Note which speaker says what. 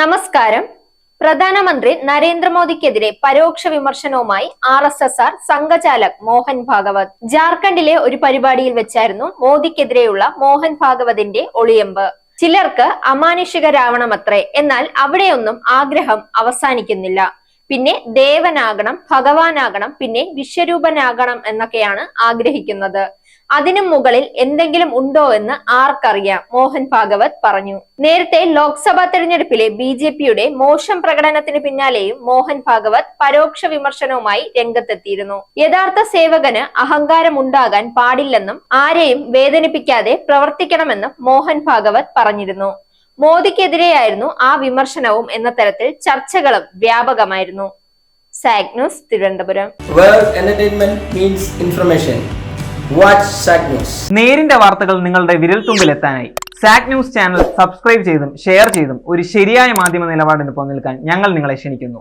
Speaker 1: നമസ്കാരം. പ്രധാനമന്ത്രി നരേന്ദ്രമോദിക്കെതിരെ പരോക്ഷ വിമർശനവുമായി RSSR സംഘചാലക് മോഹൻ ഭാഗവത്. ജാർഖണ്ഡിലെ ഒരു പരിപാടിയിൽ വെച്ചായിരുന്നു മോദിക്കെതിരെയുള്ള മോഹൻ ഭാഗവതിന്റെ ഒളിയമ്പ്. ചിലർക്ക് അമാനുഷികരാവണമത്രേ, എന്നാൽ അവിടെയൊന്നും ആഗ്രഹം അവസാനിക്കുന്നില്ല. പിന്നെ ദേവനാകണം, ഭഗവാനാകണം, പിന്നെ വിശ്വരൂപനാകണം എന്നൊക്കെയാണ് ആഗ്രഹിക്കുന്നത്. അതിനും മുകളിൽ എന്തെങ്കിലും ഉണ്ടോ എന്ന് ആർക്കറിയാം, മോഹൻ ഭാഗവത് പറഞ്ഞു. നേരത്തെ ലോക്സഭാ തെരഞ്ഞെടുപ്പിലെ BJPയുടെ മോശം പ്രകടനത്തിന് പിന്നാലെയും മോഹൻ ഭാഗവത് പരോക്ഷ വിമർശനവുമായി രംഗത്തെത്തിയിരുന്നു. യഥാർത്ഥ സേവകന് അഹങ്കാരം ഉണ്ടാകാൻ പാടില്ലെന്നും ആരെയും വേദനിപ്പിക്കാതെ പ്രവർത്തിക്കണമെന്നും മോഹൻ ഭാഗവത് പറഞ്ഞിരുന്നു. മോദിക്കെതിരെയായിരുന്നു ആ വിമർശനവും എന്ന തരത്തിൽ ചർച്ചകളും വ്യാപകമായിരുന്നു. Zag news, Thiruvananthapuram.
Speaker 2: നേരിന്റെ വാർത്തകൾ നിങ്ങളുടെ വിരൽത്തുമ്പിലെത്താനായി സാഗ് ന്യൂസ് ചാനൽ സബ്സ്ക്രൈബ് ചെയ്തും ഷെയർ ചെയ്തും ഒരു ശരിയായ മാധ്യമ നിലപാടിന് നിൽക്കാൻ ഞങ്ങൾ നിങ്ങളെ ക്ഷണിക്കുന്നു.